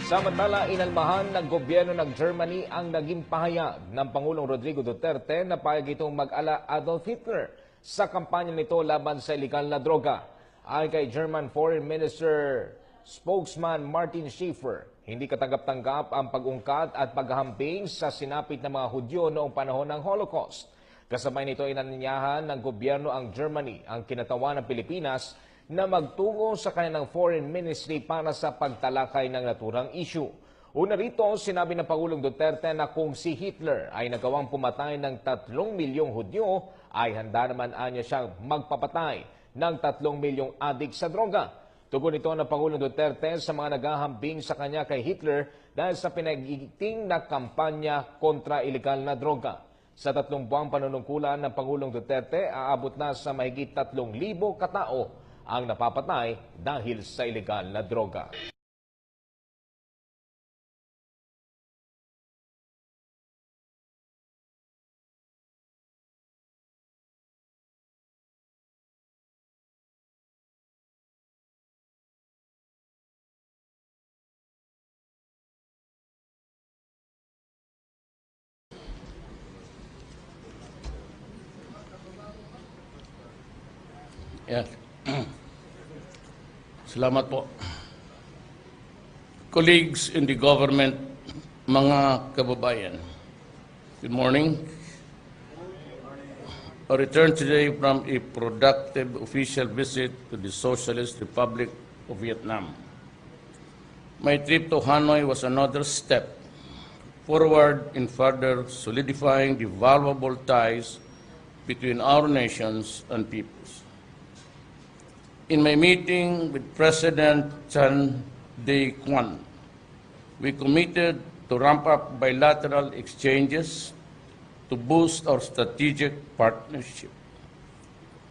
Samantala, inalmahan ng gobyerno ng Germany ang naging pahayag ng Pangulong Rodrigo Duterte na payag itong mag-ala Adolf Hitler sa kampanya nito laban sa iligal na droga. Ayon kay German Foreign Minister spokesman Martin Schiffer, hindi katanggap-tanggap ang pag-ungkat at paghahambing sa sinapit ng mga Hudyo noong panahon ng Holocaust. Kasabay nito inanyayahan ng gobyerno ang Germany, ang kinatawan ng Pilipinas, na magtungo sa kanilang foreign ministry para sa pagtalakay ng naturang issue. Una rito, sinabi ng Pangulong Duterte na kung si Hitler ay nagawang pumatay ng 3 milyong Hudyo, ay handa naman anya siyang magpapatay ng 3 milyong adik sa droga. Tugon ito ng Pangulong Duterte sa mga naghahambing sa kanya kay Hitler dahil sa pinag-iiting na kampanya kontra ilegal na droga. Sa 3 buwang panunungkulan ng Pangulong Duterte, aabot na sa mahigit 3,000 katao ang napapatay dahil sa ilegal na droga. Yes. Salamat po. Colleagues in the government, mga kababayan, good morning. I returned today from a productive official visit to the Socialist Republic of Vietnam. My trip to Hanoi was another step forward in further solidifying the valuable ties between our nations and peoples. In my meeting with President Chan Day-Kwan, we committed to ramp up bilateral exchanges to boost our strategic partnership.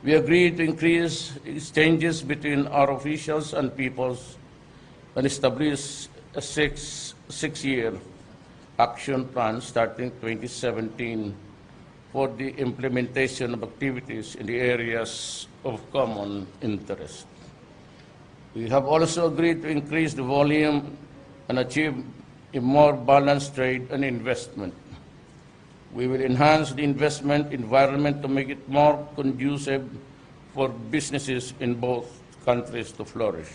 We agreed to increase exchanges between our officials and peoples and establish a six-year action plan starting 2017 for the implementation of activities in the areas of common interest. We have also agreed to increase the volume and achieve a more balanced trade and investment. We will enhance the investment environment to make it more conducive for businesses in both countries to flourish.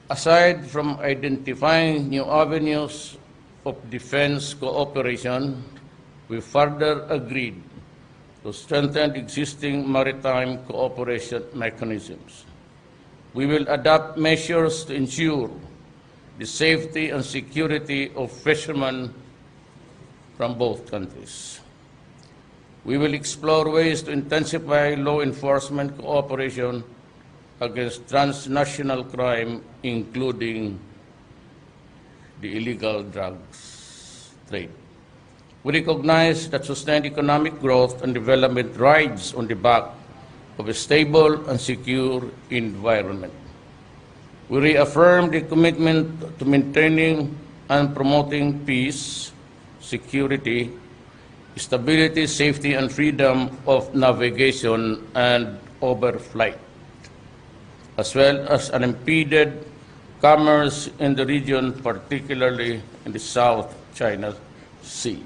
Aside from identifying new avenues of defense cooperation, we further agreed to strengthen existing maritime cooperation mechanisms. We will adopt measures to ensure the safety and security of fishermen from both countries. We will explore ways to intensify law enforcement cooperation against transnational crime, including the illegal drugs trade. We recognize that sustained economic growth and development rides on the back of a stable and secure environment. We reaffirm the commitment to maintaining and promoting peace, security, stability, safety, and freedom of navigation and overflight, as well as unimpeded commerce in the region, particularly in the South China Sea.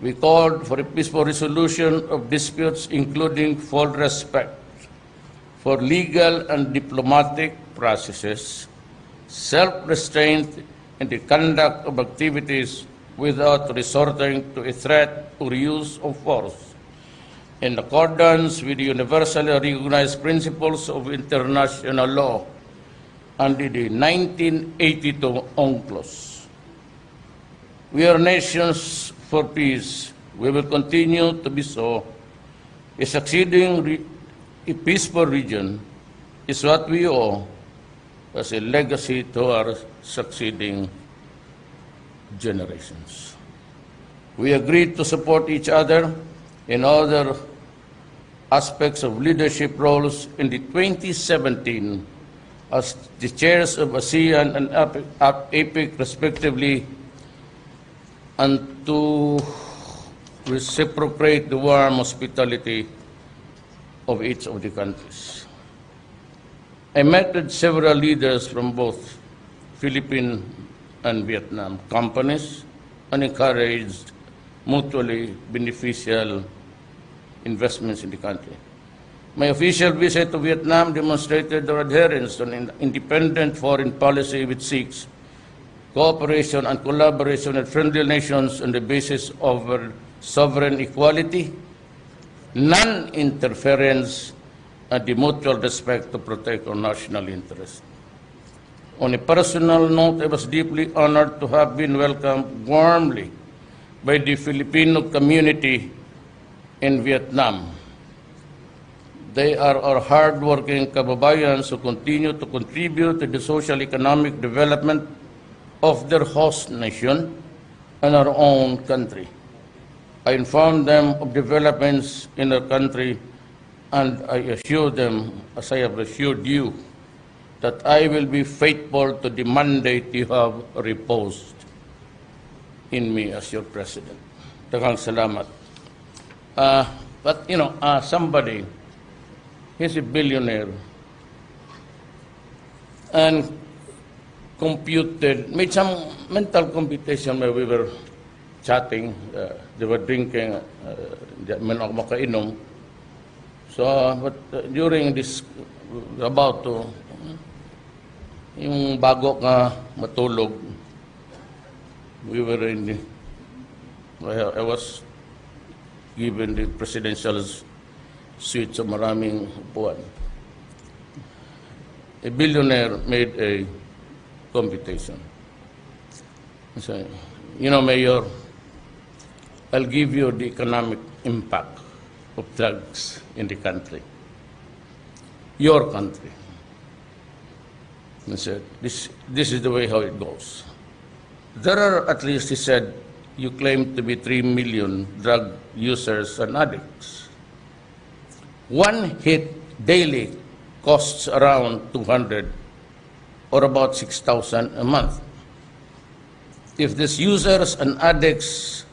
We called for a peaceful resolution of disputes, including full respect for legal and diplomatic processes, self-restraint in the conduct of activities without resorting to a threat or use of force, in accordance with the universally recognized principles of international law under the 1982 UNCLOS. We are nations for peace. We will continue to be so. A peaceful region is what we owe as a legacy to our succeeding generations. We agreed to support each other in other aspects of leadership roles in the 2017 as the chairs of ASEAN and APEC respectively, and to reciprocate the warm hospitality of each of the countries. I met with several leaders from both Philippines and Vietnam companies and encouraged mutually beneficial investments in the country. My official visit to Vietnam demonstrated their adherence to an independent foreign policy which seeks cooperation and collaboration with friendly nations on the basis of sovereign equality, non-interference, and the mutual respect to protect our national interests. On a personal note, I was deeply honored to have been welcomed warmly by the Filipino community in Vietnam. They are our hard-working kababayans who continue to contribute to the social-economic development of their host nation and our own country. I informed them of developments in our country, and I assure them, as I have assured you, that I will be faithful to the mandate you have reposed in me as your president. Daghang salamat. But, somebody, he's a billionaire, and made some mental computation where we were chatting, they were drinking, man ako makainom. So, but during this, about to, yung bago ka matulog, we were in the, I was given the presidential suite sa maraming upuan. A billionaire made a computation. So, Mayor, I'll give you the economic impact of drugs in the country. Your country. He said, this is the way how it goes. There are, at least he said, you claim to be 3 million drug users and addicts. One hit daily costs around 200 or about 6,000 a month. If these users and addicts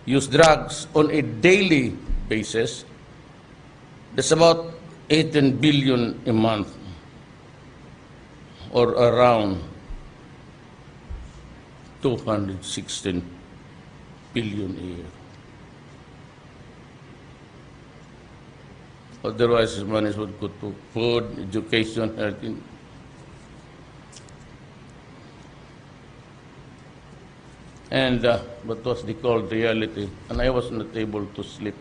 use drugs on a daily basis, that's about 18 billion a month, or around 216 billion a year. Otherwise, his money would go to food, education, health. And what was the cold reality? And I was not able to sleep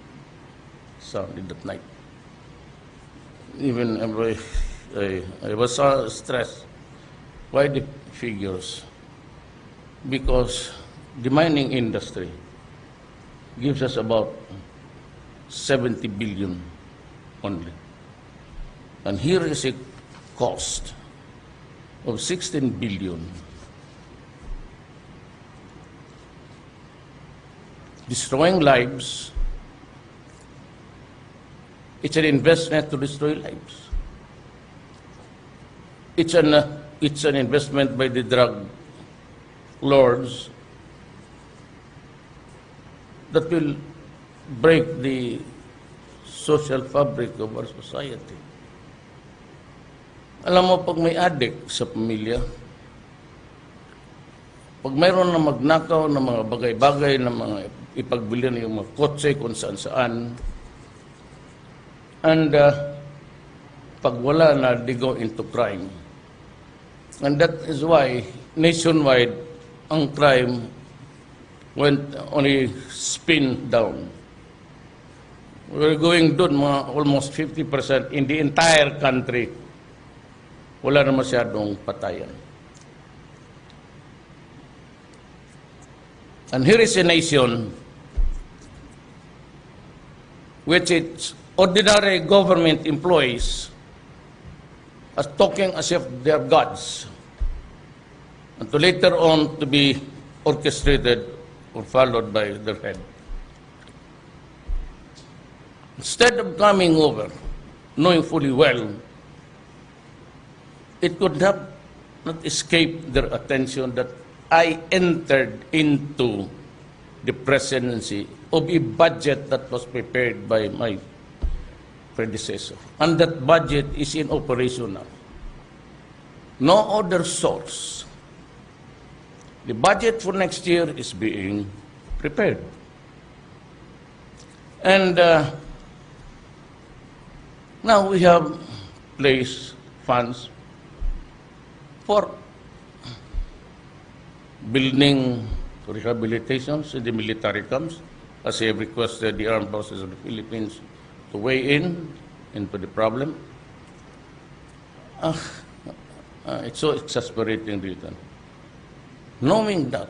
soundly that night. Even I was stressed. Why the figures? Because the mining industry gives us about 70 billion only. And here is a cost of 16 billion. Destroying lives, it's an investment to destroy lives. It's an investment by the drug lords that will break the social fabric of our society. Alam mo, pag may addict sa pamilya, pag mayroon na magnakaw ng mga bagay-bagay, na mga ipagbili na yung mga kotse kung saan-saan, and pag wala na, they go into crime. And that is why, nationwide, ang crime went on a spin down. We're going doon, mga almost 50% in the entire country. Wala na masyadong patayan. And here is a nation which its ordinary government employees are talking as if they're gods, and to later on to be orchestrated or followed by their head. Instead of coming over, knowing fully well, it could have not escaped their attention that I entered into the presidency of a budget that was prepared by my predecessor. And that budget is in operation now. no other source. The budget for next year is being prepared. And now we have placed funds for building rehabilitations in the military camps, as I have requested the Armed Forces of the Philippines to weigh in into the problem. It's so exasperating, Rita. Knowing that,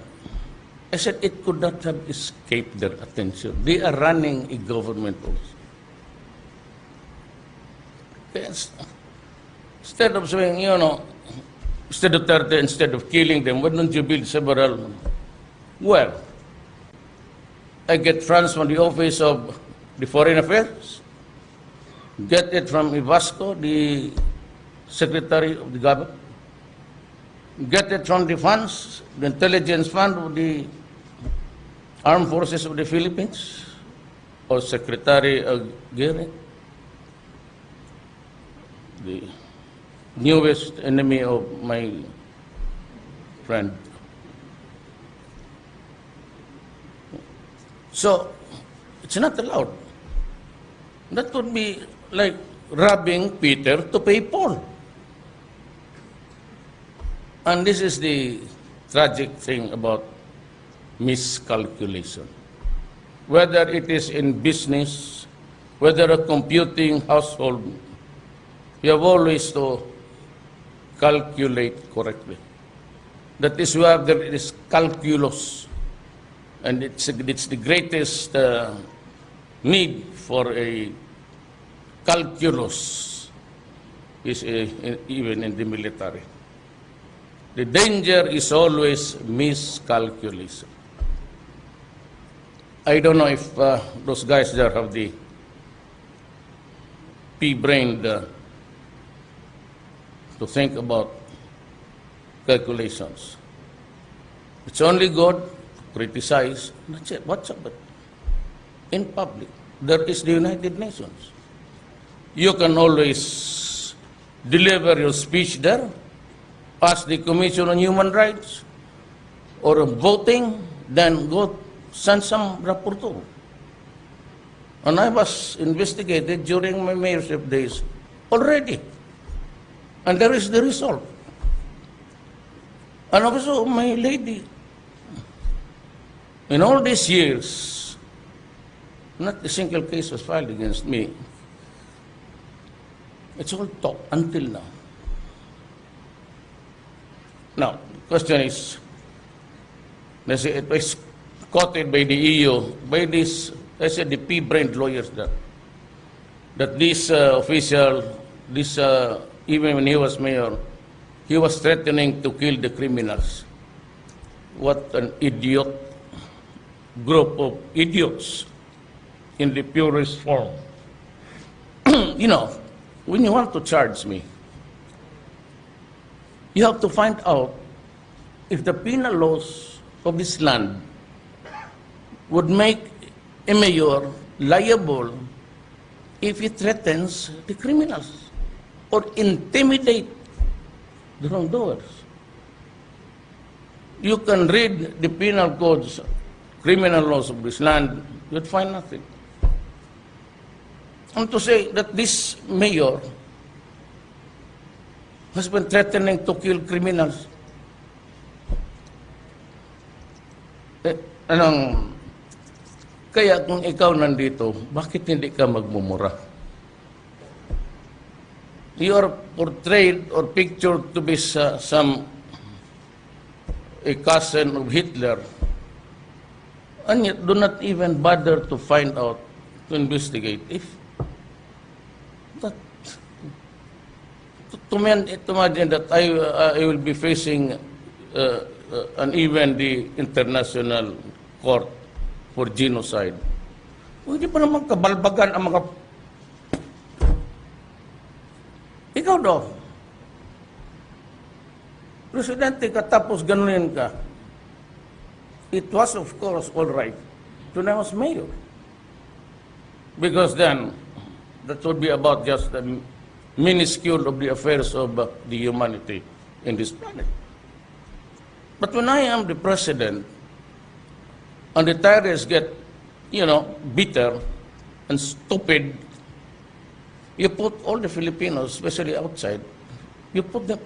I said it could not have escaped their attention. They are running a government also. Yes. Instead of saying, Mr. Duterte, instead of killing them, why don't you build several? Well, I get funds from the Office of the Foreign Affairs, get it from Ivasco, the Secretary of the Government, get it from the funds, the intelligence fund of the Armed Forces of the Philippines, or Secretary Aguirre, the newest enemy of my friend. So, it's not allowed. That would be like robbing Peter to pay Paul. And this is the tragic thing about miscalculation. Whether it is in business, whether a computing household, you have always to calculate correctly. That is why there is calculus. And it's the greatest need for a calculus is even in the military. The danger is always miscalculation. I don't know if those guys there have the pea-brained to think about calculations. It's only good to criticize. That's it. What's up? In public, there is the United Nations. You can always deliver your speech there, ask the Commission on Human Rights, or voting, then go send some rapporteur. And I was investigated during my mayorship days already. And there is the result. And also, my lady, in all these years, not a single case was filed against me. It's all talk until now. Now, the question is, it was quoted by the EU, by this, I said, the pea-brained lawyers that this official, even when he was mayor, he was threatening to kill the criminals. What an idiot group of idiots in the purest form. When you want to charge me, you have to find out if the penal laws of this land would make a mayor liable if he threatens the criminals or intimidate the wrongdoers. You can read the penal codes, criminal laws of this land, you'd find nothing. And to say that this mayor has been threatening to kill criminals, kaya kung ikaw nandito, bakit hindi ka magmumura? You are portrayed or pictured to be a cousin of Hitler, and yet do not even bother to find out, to investigate if that. To imagine that I will be facing and even the International Court for Genocide. Hindi pa naman kabalbagan ang mga... Ikaw daw, presidente ka tapos ganunin ka. It was of course all right when I was mayor. Because then, that would be about just the minuscule of the affairs of the humanity. in this planet. But when I am the president, and the terrorists get, bitter and stupid, you put all the Filipinos, especially outside, you put them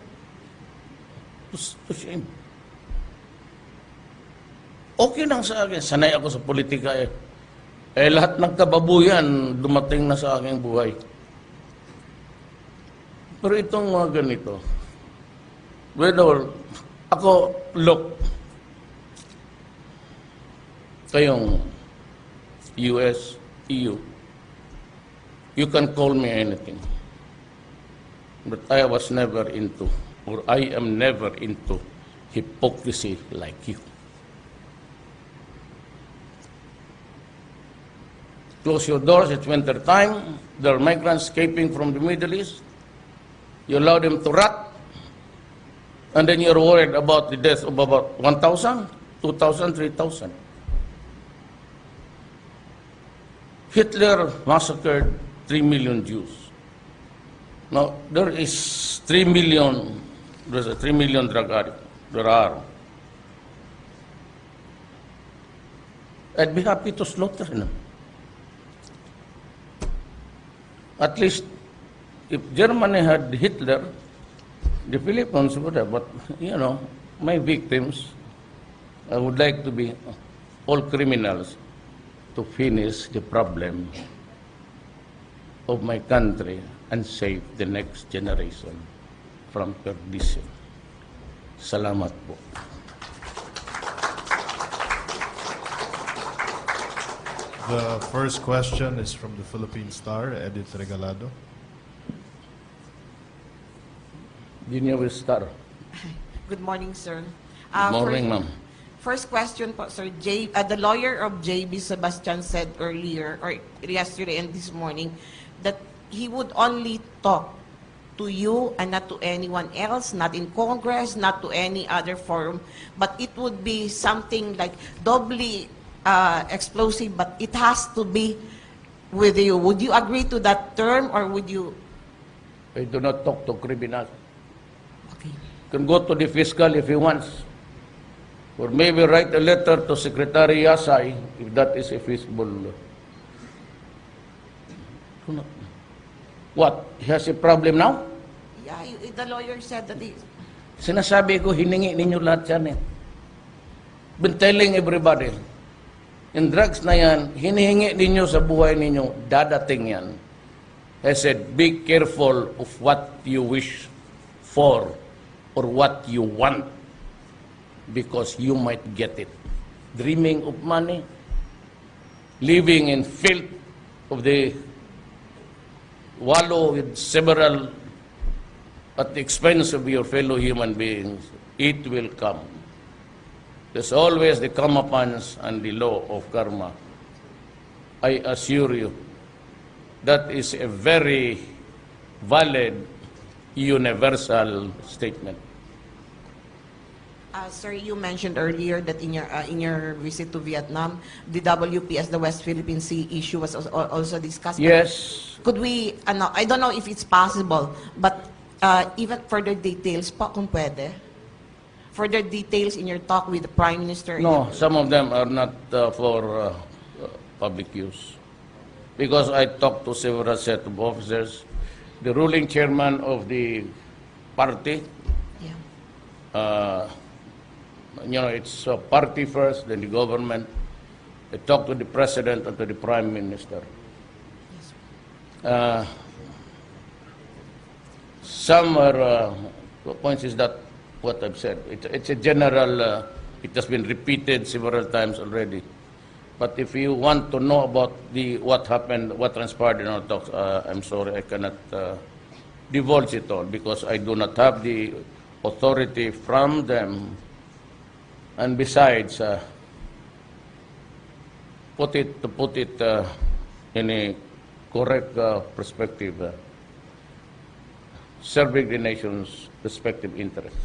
to shame. Okay lang sa akin, sanay ako sa politika eh. Lahat ng kababuyan dumating na sa aking buhay. Pero itong mga ganito, ako, look, kayong US, EU, you can call me anything. But I was never into, or I am never into hypocrisy like you. Close your doors, it's winter time, there are migrants escaping from the Middle East. You allow them to rot, and then you're worried about the death of about 1,000, 2,000, 3,000. Hitler massacred 3 million Jews. Now, there's a 3 million drug addicts. There are. I'd be happy to slaughter them. At least, if Germany had Hitler, the Philippines would have, but, my victims, I would like to be all criminals to finish the problem of my country and save the next generation from perdition. Salamat po. The first question is from the Philippine Star, Edith Regalado. Junior will start. Good morning, sir. Good morning, ma'am. First question po, sir. The lawyer of JB Sebastian said earlier, or yesterday and this morning, that he would only talk to you and not to anyone else, not in Congress, not to any other forum, but it would be something like doubly explosive, but it has to be with you. Would you agree to that term, or would you? I do not talk to criminals. Okay. You can go to the fiscal if he wants. Or maybe write a letter to Secretary Yasay, if that is a feasible. What? He has a problem now? Yeah, the lawyer said that he... Sinasabi ko, hiningi ninyo lahat yan eh. Been telling everybody, yung drugs na yan, hinihingi ninyo sa buhay ninyo, dadating yan. I said, be careful of what you wish for or what you want, because you might get it. Dreaming of money, living in filth of the wallow with several at the expense of your fellow human beings, it will come. There's always the comeuppance and the law of karma. I assure you, that is a very valid, universal statement. Sir, you mentioned earlier that in your visit to Vietnam, the WPS, the West Philippine Sea issue, was also discussed. Yes. Could we, I don't know if it's possible, but even further details pa kung pwede? Further details in your talk with the Prime Minister? No, some of them are not for public use. Because I talked to several set of officers, the ruling chairman of the party, Yeah. It's party first, then the government. I talked to the president and to the prime minister. Yes. Some are, points is that what I've said. It's a general, it has been repeated several times already. But if you want to know about what happened, what transpired in our talks, I'm sorry, I cannot divulge it all, because I do not have the authority from them. And besides, put it in a correct perspective, serving the nation's respective interests.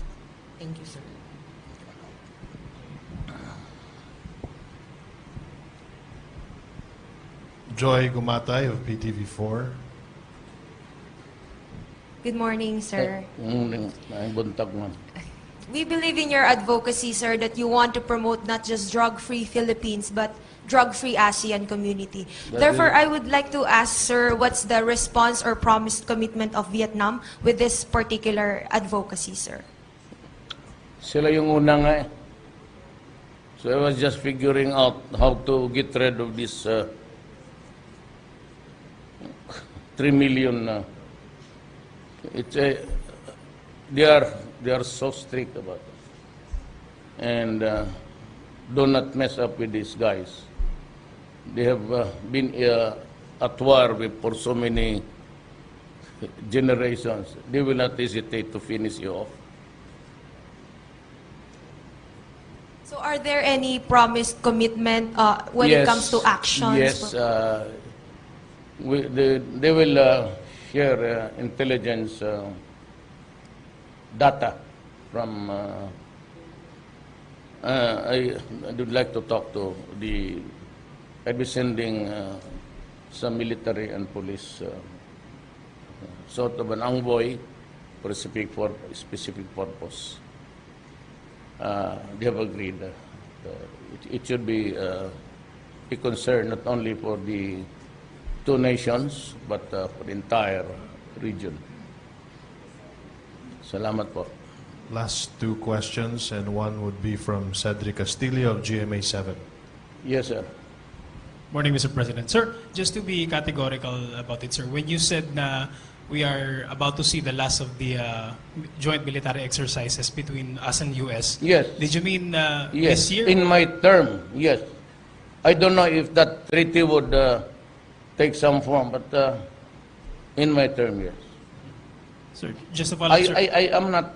Thank you, sir. Joy Gumatay of PTV4. Good morning, sir. Ay, buntag man. We believe in your advocacy, sir, that you want to promote not just drug-free Philippines, but drug-free ASEAN community. Therefore, I would like to ask, sir, what's the response or promised commitment of Vietnam with this particular advocacy, sir? Sila yung una nga eh. So I was just figuring out how to get rid of this 3 million. They are so strict about it, and do not mess up with these guys. They have been at war for so many generations. They will not hesitate to finish you off. So are there any promised commitment when it comes to actions? Yes, they will share intelligence data from. I would like to talk to the. I'll be sending some military and police sort of an envoy for a specific purpose. They have agreed that it should be a concern not only for the two nations but for the entire region. Salamat po. Last two questions, and one would be from Cedric Castillo of GMA7. Yes, sir. Morning, Mr. President. Sir, just to be categorical about it, sir, when you said na we are about to see the last of the joint military exercises between us and U.S., Yes. did you mean Yes, this year? in my term, yes. I don't know if that treaty would take some form, but in my term, yes. Sir, just to follow up, sir. I am not.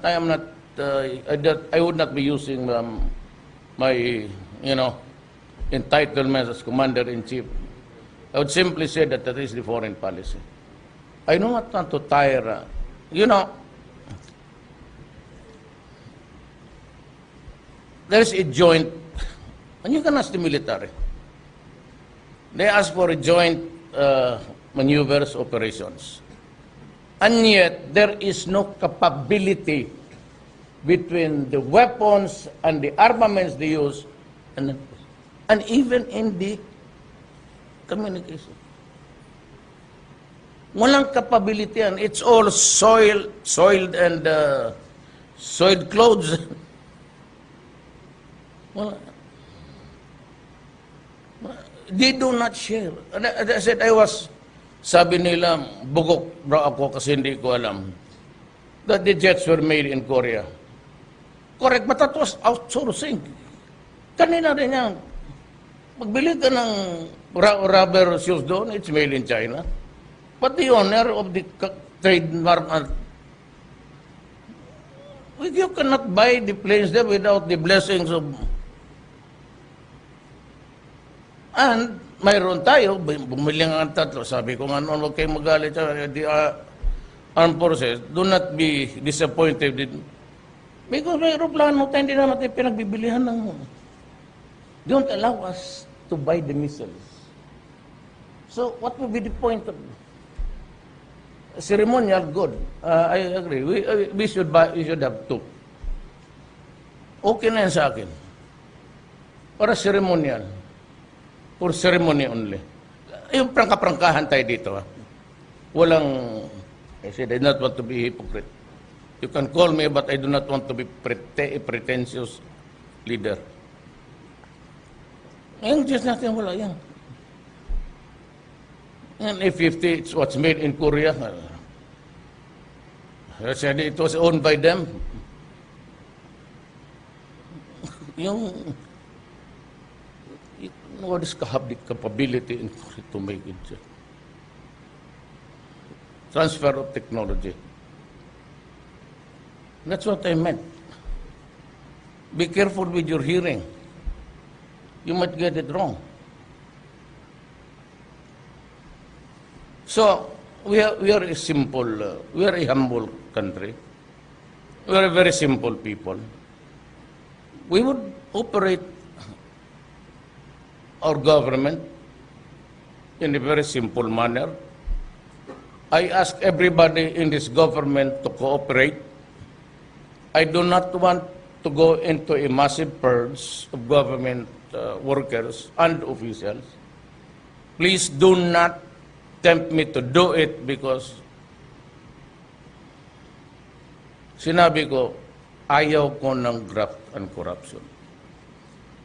I would not be using my, entitlement as commander-in-chief. I would simply say that that is the foreign policy. I do not want to tire. There is a joint, and you can ask the military. They ask for a joint maneuvers operations. And yet, there is no capability between the weapons and the armaments they use, and even in the communication. Walang capability yan. It's all soiled and soiled clothes. Well, they do not share. As I said, sabi nila, bugok bro ako kasi hindi ko alam that the jets were made in Korea. Correct, but that was outsourcing. Kanina rin yan. Magbili ka ng rubber shoes doon, it's made in China. But the owner of the trademark, you cannot buy the planes there without the blessings of. And mayroon tayo, bumili nga ang tatlo. Sabi ko nga noon, huwag kayong magalit. The armed forces, do not be disappointed. Because may aeroplano tayo, hindi naman tayo pinagbibilihan ng. Don't allow us to buy the missiles. So, what would be the point of ceremonial? Good. I agree. We should have two. Okay na yan sa akin. Para ceremonial. For ceremony only. Yung prangka-prangkahan tayo dito. Walang, I said, I do not want to be hypocrite. You can call me, but I do not want to be a pretentious leader. Yung Diyos natin, wala yan. And A-50, it's what's made in Korea. I said it was owned by them. What is have the capability to make it? Transfer of technology. That's what I meant. Be careful with your hearing. You might get it wrong. So, we are a simple, we are a humble country. We are a very simple people. We would operate our government in a very simple manner. I ask everybody in this government to cooperate. I do not want to go into a massive purge of government workers and officials. Please do not tempt me to do it because sinabi ko, ayaw ko ng graft and corruption.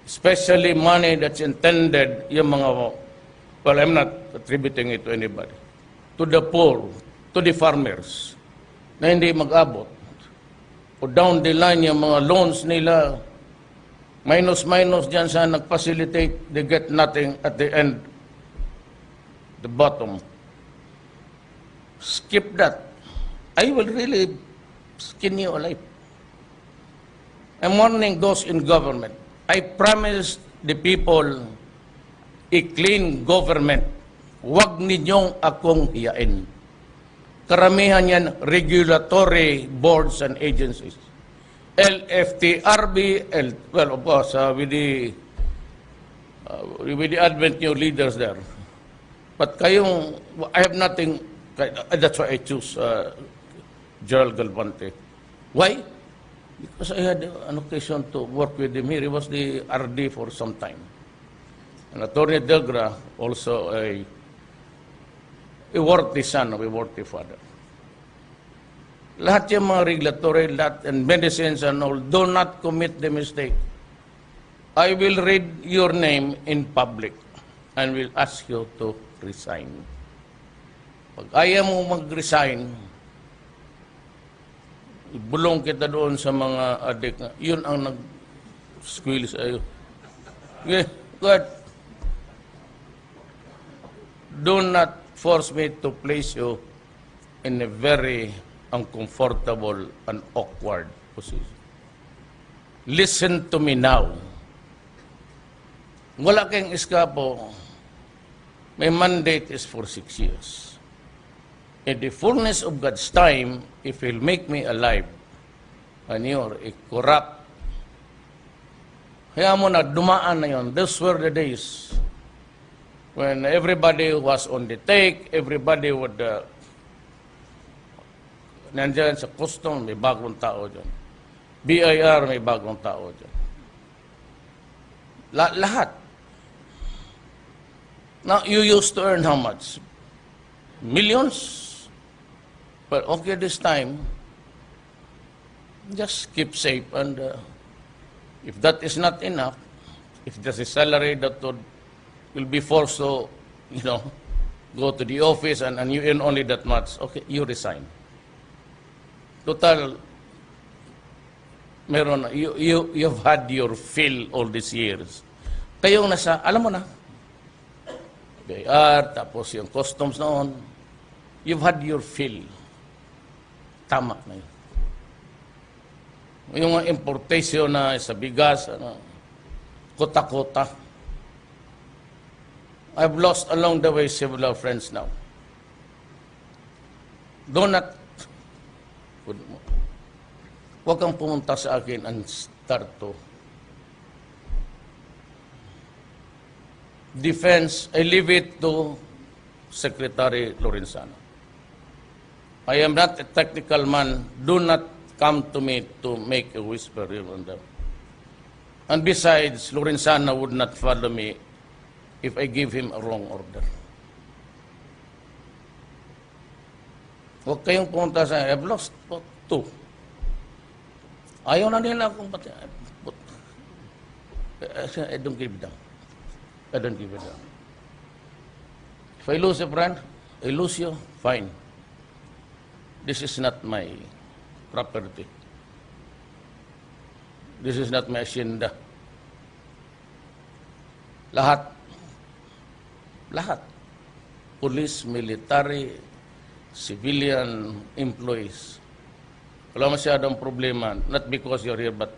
Especially money that's intended, yung mga, well, I'm not attributing it to anybody, to the poor, to the farmers, na hindi mag-abot. O down the line, yung mga loans nila, minus dyan sa nag-facilitate, they get nothing at the end, the bottom. Skip that. I will really skin you alive. I'm warning those in government. I promise the people a clean government. Huwag ninyong akong hiyain. Karamihan yan, regulatory boards and agencies. LFTRB, well, of course, with the advent new leaders there. But kayong, I have nothing, that's why I choose Gerald Galvante. Why? Because I had an occasion to work with him here. He was the RD for some time. And Attorney Delgra, also a worthy son of a worthy father. Lahat yung mga regulatory, lahat, and medicines and all, do not commit the mistake. I will read your name in public and will ask you to resign. Pag ayaw mo mag-resign, ibulong kita doon sa mga adik na, yun ang nag-squeal sa iyo. Okay, good. Do not force me to place you in a very uncomfortable and awkward position. Listen to me now. Wala kang eskapo. My mandate is for 6 years. In the fullness of God's time, if He'll make me alive, and you're a corrupt, kaya mo na dumaan na yun. Those were the days when everybody was on the take, everybody would, nandiyan sa custom, may bagong tao dyan. BIR, may bagong tao dyan. Lahat. Now, you used to earn how much? Millions? But okay, this time, just keep safe. And if that is not enough, if there's a salary that will be forced to, go to the office and you earn only that much, okay, you resign. Total, meron, you've had your fill all these years. Kayong nasa, alam mo na, BIR, tapos yung customs noon, you've had your fill. Tama na yun. Yung importation na sa bigas, kota-kota. I've lost along the way several friends now. Do not, huwag kang pumunta sa akin and start to defense. I leave it to Secretary Lorenzana. I am not a technical man. Do not come to me to make a whisper here on them. And besides, Lorenzana would not follow me if I give him a wrong order. Huwag kayong pumunta sa I've lost 2. Ayaw na nila kung pati. I don't give it down. I don't give it down. If I lose a friend, I lose you, fine. This is not my property. This is not my hacienda. Lahat. Police, military, civilian employees. Wala masyadong problema. Not because you're here, but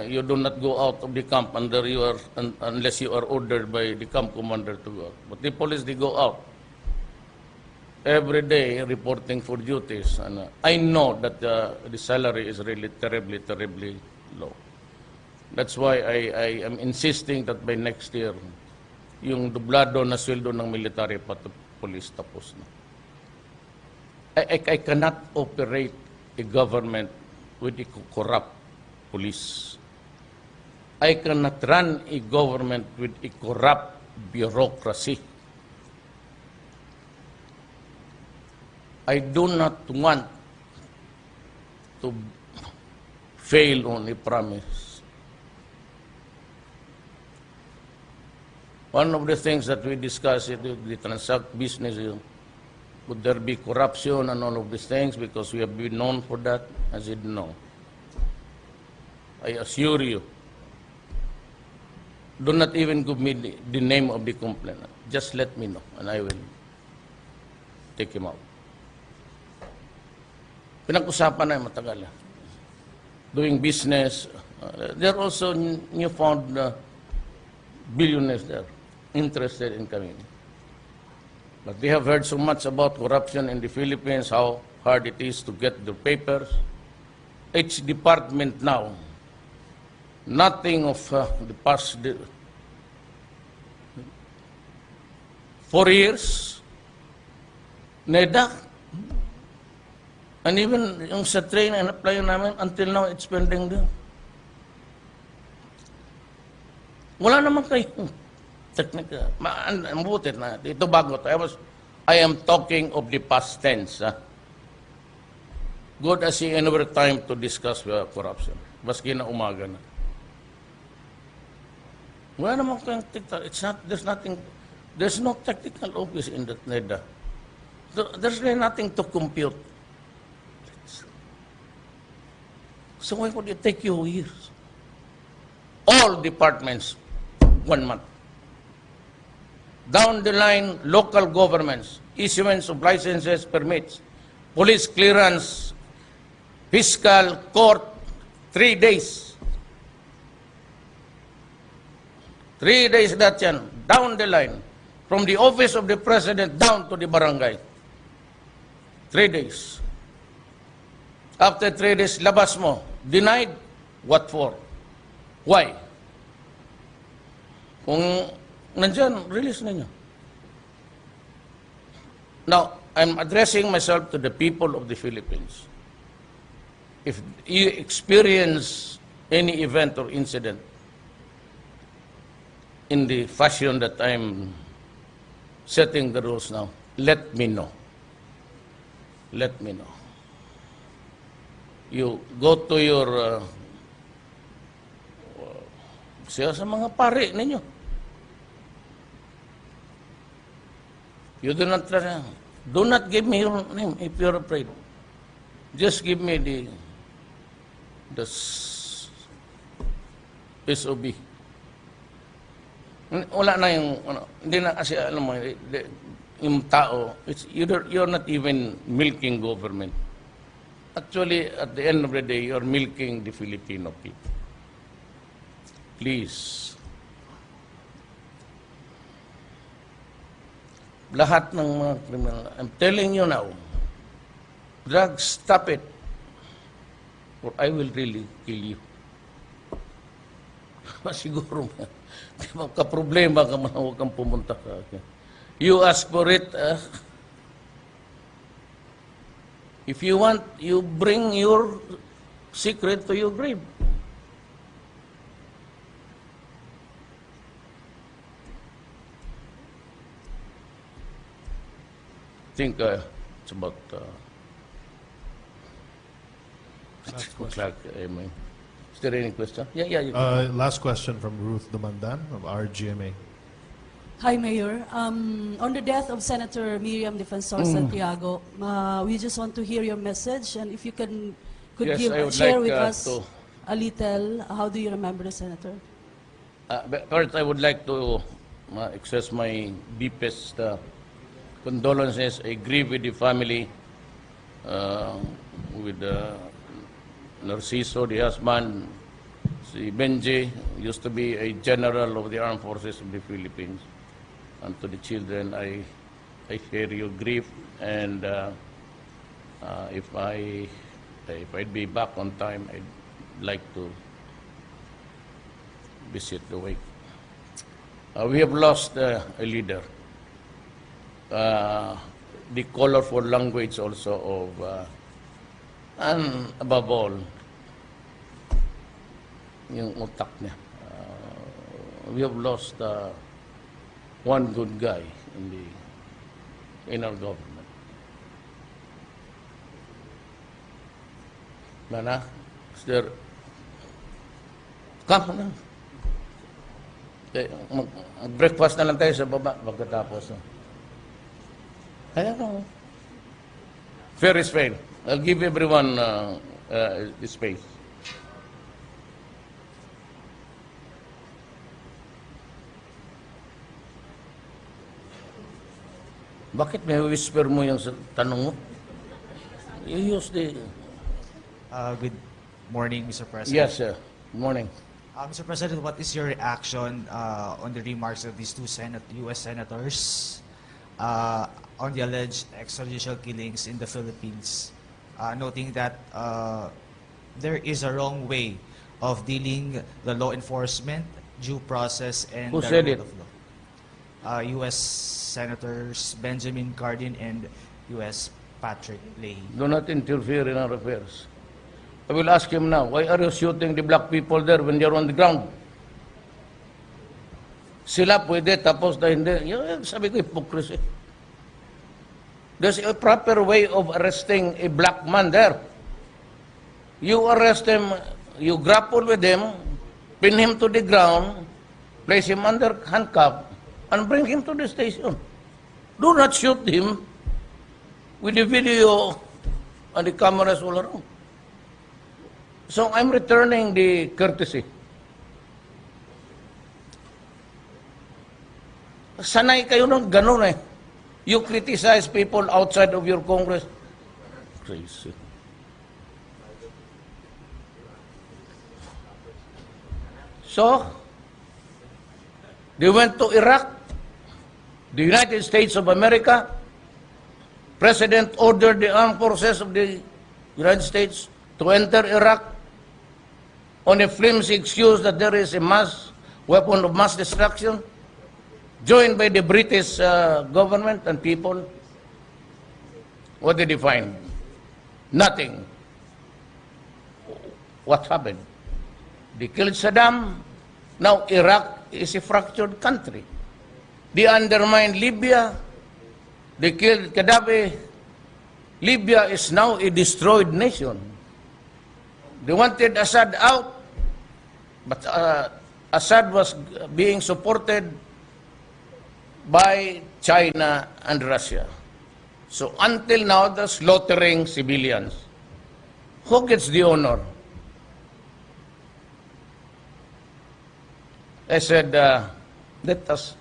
you do not go out of the camp unless you are ordered by the camp commander to go out. But the police, they go out every day reporting for duties. And I know that the salary is really terribly, terribly low. That's why I am insisting that by next year, yung dublado na sweldo ng military police tapos na. I cannot operate a government with a corrupt police. I cannot run a government with a corrupt bureaucracy. I do not want to fail on a promise. One of the things that we discussed in the transact business is, would there be corruption and all of these things, because we have been known for that? I said no. I assure you, do not even give me the name of the complainant. Just let me know and I will take him out. Pinag-usapan na yung matagal. Doing business. There are also newfound billionaires there interested in coming. But we have heard so much about corruption in the Philippines, how hard it is to get the papers. Each department now, nothing of the past 4 years, NEDA, and even yung sa train and apply namin, until now, it's pending din. Wala naman kayong technical. Mabutit na. Ito bago. I am talking of the past tense. Good as he another time to discuss corruption. Baski na umaga na. Wala naman kayong technical. There's no technical office in that NEDA. There's really nothing to compute. So why would it take you years? All departments, 1 month. Down the line, local governments, issuance of licenses, permits, police clearance, fiscal, court, 3 days. 3 days that yan, down the line, from the office of the president down to the barangay. 3 days. After 3 days, labas mo. Denied? What for? Why? Kung nandyan, release ninyo. Now, I'm addressing myself to the people of the Philippines. If you experience any event or incident in the fashion that I'm setting the rules now, let me know. Let me know. You go to your siya sa mga pare ninyo. You do not give me your name if you're afraid. Just give me the SOB. Wala na yung hindi na kasi alam mo yung tao, you're not even milking government. Actually, at the end of the day, you're milking the Filipino people. Please. Lahat ng mga criminal, I'm telling you now, drugs, stop it, or I will really kill you. Masiguro mo. Di ba ka-problema ka man, huwag kang pumunta ka. You ask for it, if you want, you bring your secret to your grave. I think it's about is there any question? Yeah. Last question from Ruth Dumandan of RGMA. Hi, Mayor. On the death of Senator Miriam Defensor Santiago, we just want to hear your message, and if you could Yes, share like, with us to- a little, how do you remember the senator? But first, I would like to express my deepest condolences. I grieve with the family, with Narciso, the husband, si Benji, used to be a general of the Armed Forces of the Philippines. And to the children, I share your grief, and if I'd be back on time, I'd like to visit the wake. We have lost a leader. the colorful language also of, and above all, yung utak niya. We have lost one good guy in our government. Mana? Is there? Come na. Breakfast na lang tayo sa baba pagkatapos. Ayan o. Fair is fair. I'll give everyone space. Bakit may whisper mo yung tanong mo? You use the... Good morning, Mr. President. Yes, sir. Good morning. Mr. President, what is your reaction on the remarks of these two U.S. senators on the alleged extrajudicial killings in the Philippines, noting that there is a wrong way of dealing the law enforcement, due process, and Who the said rule it? of law? U.S. Senators Benjamin Cardin and U.S. Patrick Leahy. Do not interfere in our affairs. I will ask him now, why are you shooting the black people there when they're on the ground? Sila pwede, tapos na hindi. Sabi ko, hypocrisy. There's a proper way of arresting a black man there. You arrest him, you grapple with him, pin him to the ground, place him under handcuff, and bring him to the station. Do not shoot him with the video and the cameras all around. So I'm returning the courtesy. Sanay kayo nun, ganun eh. You criticize people outside of your Congress. Crazy. So, they went to Iraq. The United States of America, President ordered the armed forces of the United States to enter Iraq on a flimsy excuse that there is a weapon of mass destruction, joined by the British government and people. What did he find? Nothing. What happened? They killed Saddam. Now Iraq is a fractured country. They undermined Libya. They killed Gaddafi. Libya is now a destroyed nation. They wanted Assad out, but Assad was being supported by China and Russia. So until now, they're slaughtering civilians. Who gets the honor? I said, let us.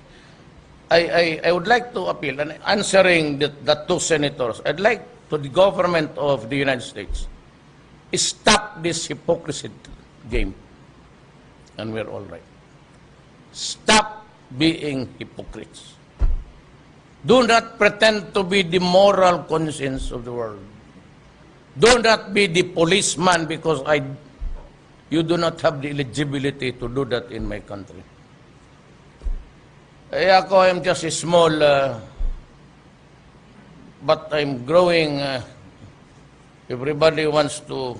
I would like to appeal, and answering the two senators, I'd like to the government of the United States, stop this hypocrisy game, and we're all right. Stop being hypocrites. Do not pretend to be the moral conscience of the world. Do not be the policeman because you do not have the eligibility to do that in my country. Ako, I'm just a small, but I'm growing. Everybody wants to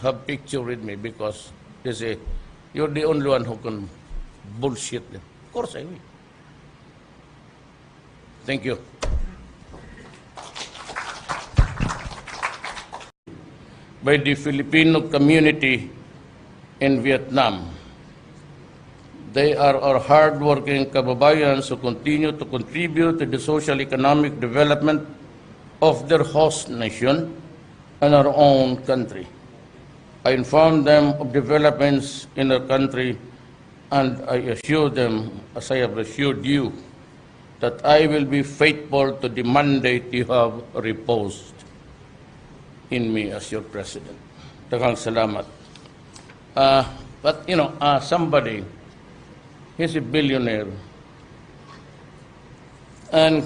have picture with me because they say, you're the only one who can bullshit them. Of course I will. Thank you. By the Filipino community in Vietnam. They are our hard-working kababayans who continue to contribute to the social economic development of their host nation and our own country. I informed them of developments in our country, and I assure them, as I have assured you, that I will be faithful to the mandate you have reposed in me as your president. Daghang salamat. But, you know, somebody, he's a billionaire, and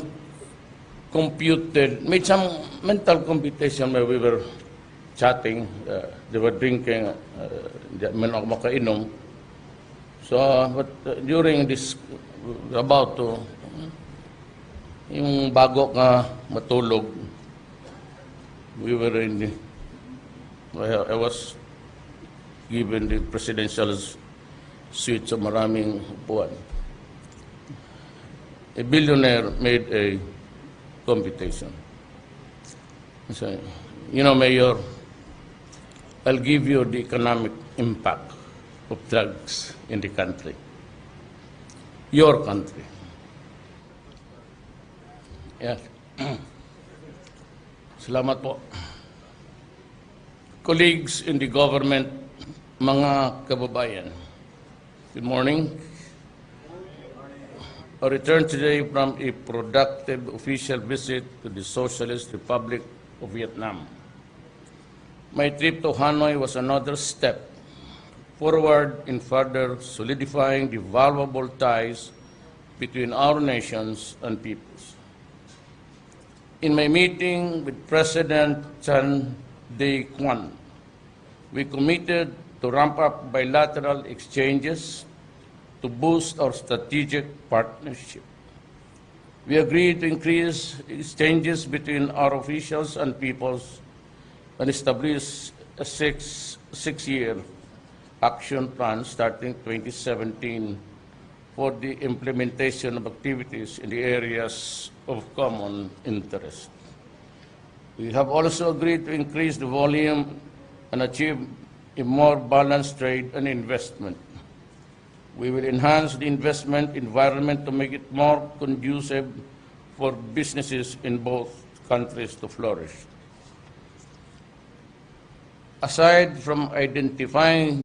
made some mental computation where we were chatting, they were drinking, men ako makainom. So, but during this, about to, Yung bago ka matulog, I was given the presidential suite sa maraming upuan. A billionaire made a computation. So, Mayor, I'll give you the economic impact of drugs in the country. Your country. Yes. Salamat po. Colleagues in the government, mga kababayan, good morning. I returned today from a productive official visit to the Socialist Republic of Vietnam. My trip to Hanoi was another step forward in further solidifying the valuable ties between our nations and peoples. In my meeting with President Chan Day-Kwan, we committed to ramp up bilateral exchanges to boost our strategic partnership. We agreed to increase exchanges between our officials and peoples and establish a six-year action plan starting 2017 for the implementation of activities in the areas of common interest. We have also agreed to increase the volume and achieve a more balanced trade and investment. We will enhance the investment environment to make it more conducive for businesses in both countries to flourish. Aside from identifying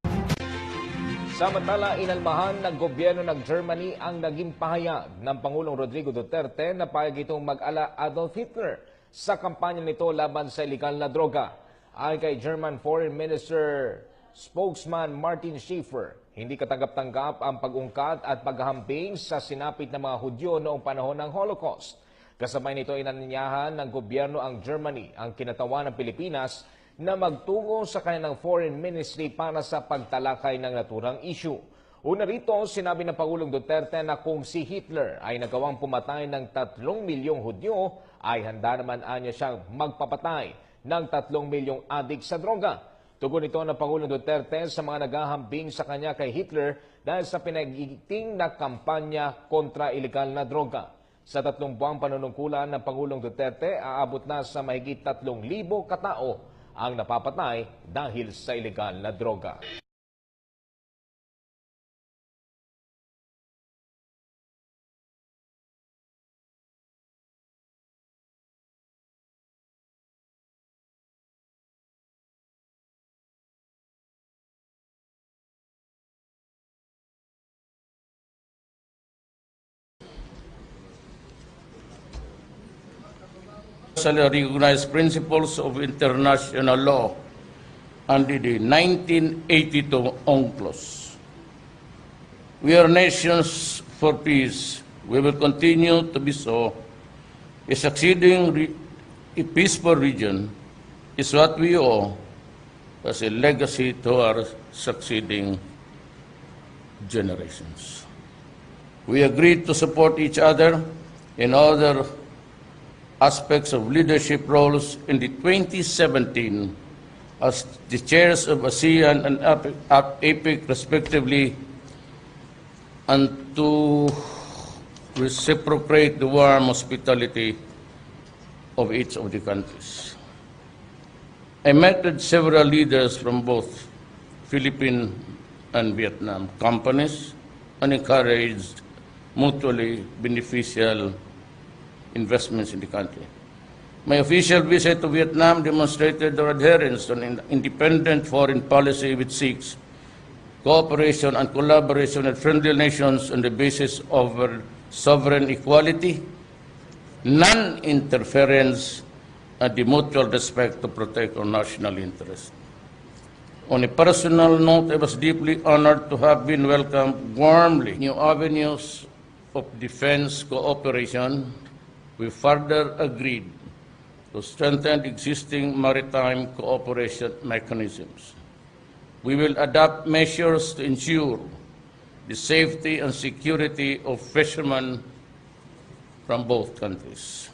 Samantala, inalmahan ng gobyerno ng Germany ang naging pahayag ng Pangulong Rodrigo Duterte na payag itong mag-ala Adolf Hitler sa kampanya nito laban sa ilegal na droga. Ayon kay German Foreign Minister spokesman Martin Schiffer, hindi katanggap-tanggap ang pag-ungkat at paghahambing sa sinapit ng mga Hudyo noong panahon ng Holocaust. Kasabay nito inanyayahan ng gobyerno ang Germany, ang kinatawan ng Pilipinas, na magtungo sa kanilang foreign ministry para sa pagtalakay ng naturang issue. Una rito, sinabi ng Pangulong Duterte na kung si Hitler ay nagawang pumatay ng 3 milyong Hudyo, ay handa naman anya siyang magpapatay ng 3 milyong adik sa droga. Tugon ito ng Pangulong Duterte sa mga naghahambing sa kanya kay Hitler dahil sa pinagiging na kampanya kontra ilegal na droga. Sa 3 buwang panunungkulan ng Pangulong Duterte, aabot na sa mahigit 3,000 katao ang napapatay dahil sa ilegal na droga. Recognized principles of international law under the 1982 UNCLOS. We are nations for peace. We will continue to be so. A peaceful region is what we owe as a legacy to our succeeding generations. We agreed to support each other in other aspects of leadership roles in the 2017 as the chairs of ASEAN and APEC respectively, and to reciprocate the warm hospitality of each of the countries. I met with several leaders from both Philippines and Vietnam companies and encouraged mutually beneficial investments in the country. My official visit to Vietnam demonstrated their adherence to an independent foreign policy which seeks cooperation and collaboration with friendly nations on the basis of sovereign equality, non-interference, and the mutual respect to protect our national interests. On a personal note, I was deeply honored to have been welcomed warmly. New avenues of defense cooperation. We further agreed to strengthen existing maritime cooperation mechanisms. We will adopt measures to ensure the safety and security of fishermen from both countries.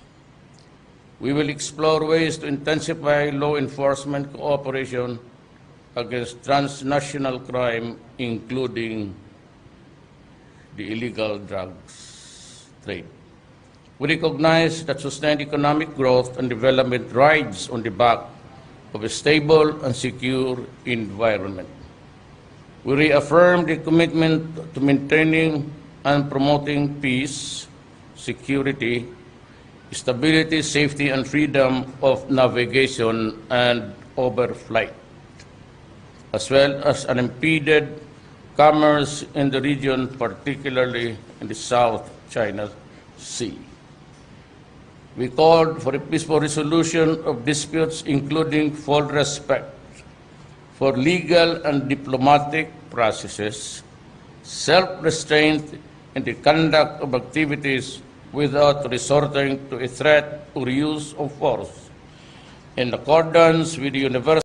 We will explore ways to intensify law enforcement cooperation against transnational crime, including the illegal drugs trade. We recognize that sustained economic growth and development rides on the back of a stable and secure environment. We reaffirm the commitment to maintaining and promoting peace, security, stability, safety, and freedom of navigation and overflight, as well as unimpeded commerce in the region, particularly in the South China Sea. We called for a peaceful resolution of disputes, including full respect for legal and diplomatic processes, self-restraint in the conduct of activities without resorting to a threat or use of force, in accordance with the universal